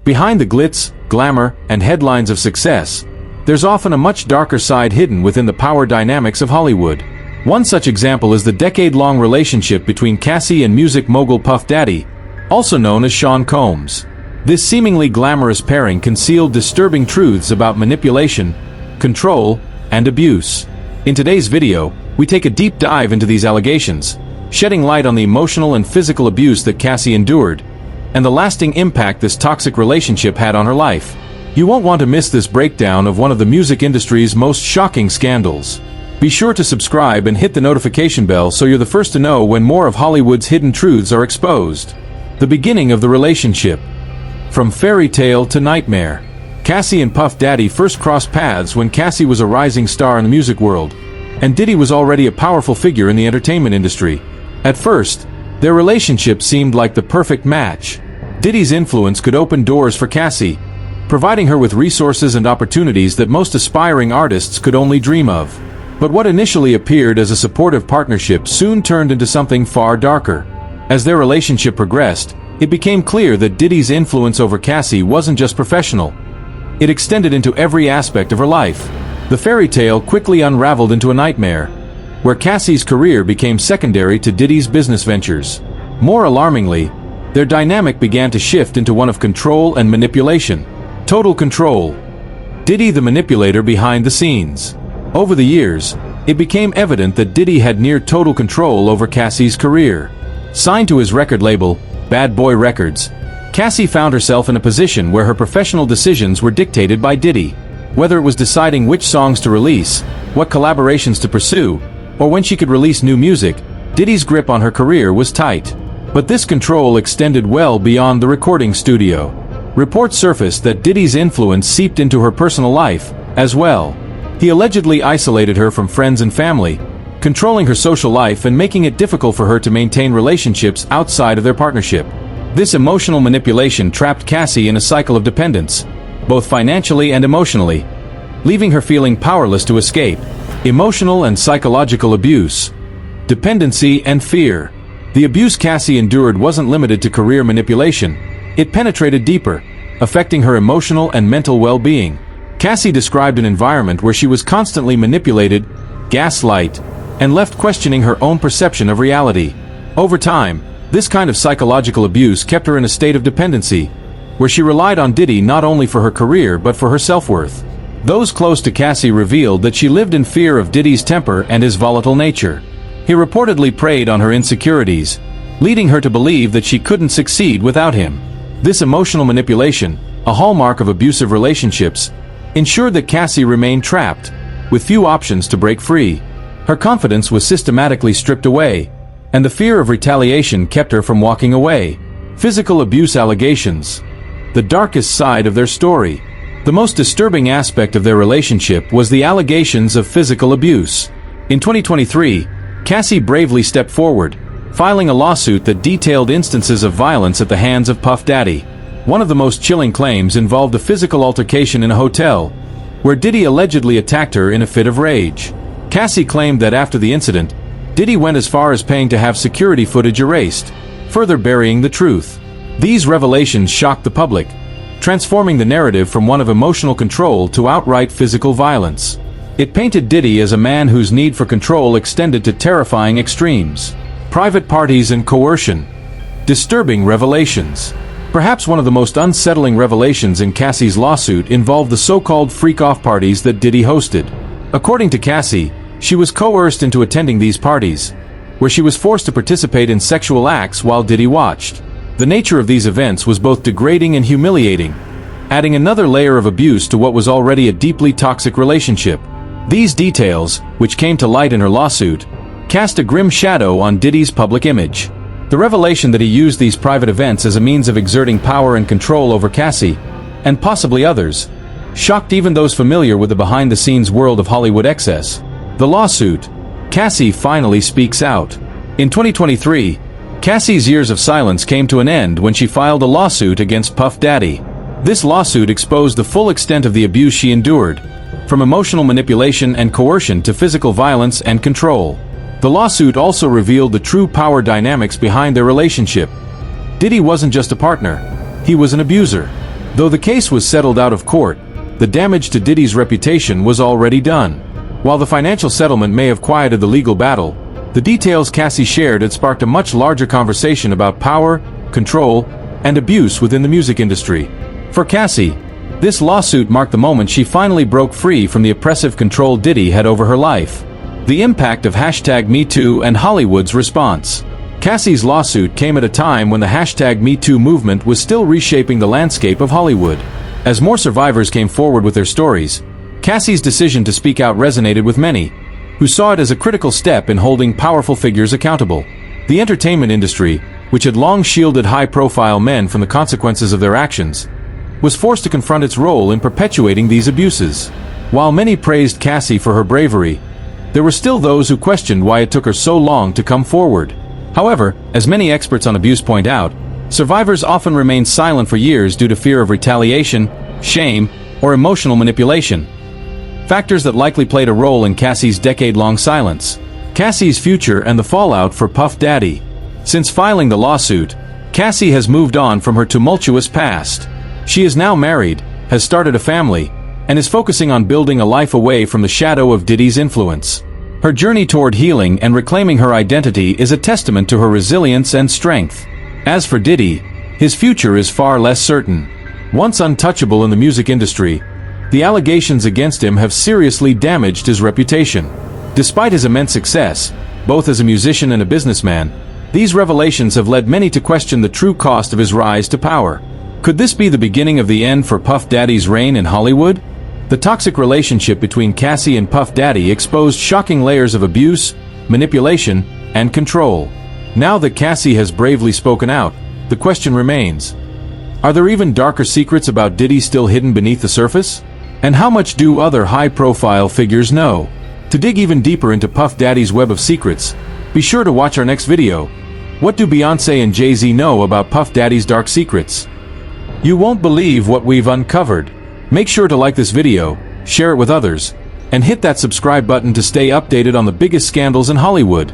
Behind the glitz, glamour, and headlines of success, there's often a much darker side hidden within the power dynamics of Hollywood. One such example is the decade-long relationship between Cassie and music mogul Puff Daddy, also known as Sean Combs. This seemingly glamorous pairing concealed disturbing truths about manipulation, control, and abuse. In today's video, we take a deep dive into these allegations, shedding light on the emotional and physical abuse that Cassie endured, and the lasting impact this toxic relationship had on her life. You won't want to miss this breakdown of one of the music industry's most shocking scandals. Be sure to subscribe and hit the notification bell so you're the first to know when more of Hollywood's hidden truths are exposed. The beginning of the relationship. From fairy tale to nightmare. Cassie and Puff Daddy first crossed paths when Cassie was a rising star in the music world, and Diddy was already a powerful figure in the entertainment industry. At first, their relationship seemed like the perfect match. Diddy's influence could open doors for Cassie, providing her with resources and opportunities that most aspiring artists could only dream of. But what initially appeared as a supportive partnership soon turned into something far darker. As their relationship progressed, it became clear that Diddy's influence over Cassie wasn't just professional. It extended into every aspect of her life. The fairy tale quickly unraveled into a nightmare, where Cassie's career became secondary to Diddy's business ventures. More alarmingly, their dynamic began to shift into one of control and manipulation. Total control. Diddy the manipulator behind the scenes. Over the years, it became evident that Diddy had near total control over Cassie's career. Signed to his record label, Bad Boy Records, Cassie found herself in a position where her professional decisions were dictated by Diddy. Whether it was deciding which songs to release, what collaborations to pursue, or when she could release new music, Diddy's grip on her career was tight. But this control extended well beyond the recording studio. Reports surfaced that Diddy's influence seeped into her personal life, as well. He allegedly isolated her from friends and family, controlling her social life and making it difficult for her to maintain relationships outside of their partnership. This emotional manipulation trapped Cassie in a cycle of dependence, both financially and emotionally, leaving her feeling powerless to escape. Emotional and psychological abuse. Dependency and fear. The abuse Cassie endured wasn't limited to career manipulation. It penetrated deeper, affecting her emotional and mental well-being. Cassie described an environment where she was constantly manipulated, gaslight, and left questioning her own perception of reality. Over time, this kind of psychological abuse kept her in a state of dependency, where she relied on Diddy not only for her career but for her self-worth. Those close to Cassie revealed that she lived in fear of Diddy's temper and his volatile nature. He reportedly preyed on her insecurities, leading her to believe that she couldn't succeed without him. This emotional manipulation, a hallmark of abusive relationships, ensured that Cassie remained trapped, with few options to break free. Her confidence was systematically stripped away, and the fear of retaliation kept her from walking away. Physical abuse allegations. The darkest side of their story. The most disturbing aspect of their relationship was the allegations of physical abuse. In 2023, Cassie bravely stepped forward, filing a lawsuit that detailed instances of violence at the hands of Puff Daddy. One of the most chilling claims involved a physical altercation in a hotel, where Diddy allegedly attacked her in a fit of rage. Cassie claimed that after the incident, Diddy went as far as paying to have security footage erased, further burying the truth. These revelations shocked the public, transforming the narrative from one of emotional control to outright physical violence. It painted Diddy as a man whose need for control extended to terrifying extremes. Private parties and coercion. Disturbing revelations. Perhaps one of the most unsettling revelations in Cassie's lawsuit involved the so-called freak-off parties that Diddy hosted. According to Cassie, she was coerced into attending these parties, where she was forced to participate in sexual acts while Diddy watched. The nature of these events was both degrading and humiliating, adding another layer of abuse to what was already a deeply toxic relationship. These details, which came to light in her lawsuit, cast a grim shadow on Diddy's public image. The revelation that he used these private events as a means of exerting power and control over Cassie, and possibly others, shocked even those familiar with the behind-the-scenes world of Hollywood excess. The lawsuit. Cassie finally speaks out. In 2023, Cassie's years of silence came to an end when she filed a lawsuit against Puff Daddy. This lawsuit exposed the full extent of the abuse she endured, from emotional manipulation and coercion to physical violence and control. The lawsuit also revealed the true power dynamics behind their relationship. Diddy wasn't just a partner, he was an abuser. Though the case was settled out of court, the damage to Diddy's reputation was already done. While the financial settlement may have quieted the legal battle, the details Cassie shared had sparked a much larger conversation about power, control, and abuse within the music industry. For Cassie, this lawsuit marked the moment she finally broke free from the oppressive control Diddy had over her life. The impact of #MeToo and Hollywood's response. Cassie's lawsuit came at a time when the #MeToo movement was still reshaping the landscape of Hollywood. As more survivors came forward with their stories, Cassie's decision to speak out resonated with many, who saw it as a critical step in holding powerful figures accountable. The entertainment industry, which had long shielded high-profile men from the consequences of their actions, was forced to confront its role in perpetuating these abuses. While many praised Cassie for her bravery, there were still those who questioned why it took her so long to come forward. However, as many experts on abuse point out, survivors often remain silent for years due to fear of retaliation, shame, or emotional manipulation. Factors that likely played a role in Cassie's decade-long silence. Cassie's future and the fallout for Puff Daddy. Since filing the lawsuit, Cassie has moved on from her tumultuous past. She is now married, has started a family, and is focusing on building a life away from the shadow of Diddy's influence. Her journey toward healing and reclaiming her identity is a testament to her resilience and strength. As for Diddy, his future is far less certain. Once untouchable in the music industry, the allegations against him have seriously damaged his reputation. Despite his immense success, both as a musician and a businessman, these revelations have led many to question the true cost of his rise to power. Could this be the beginning of the end for Puff Daddy's reign in Hollywood? The toxic relationship between Cassie and Puff Daddy exposed shocking layers of abuse, manipulation, and control. Now that Cassie has bravely spoken out, the question remains: are there even darker secrets about Diddy still hidden beneath the surface? And how much do other high-profile figures know? To dig even deeper into Puff Daddy's web of secrets, be sure to watch our next video. What do Beyoncé and Jay-Z know about Puff Daddy's dark secrets? You won't believe what we've uncovered. Make sure to like this video, share it with others, and hit that subscribe button to stay updated on the biggest scandals in Hollywood.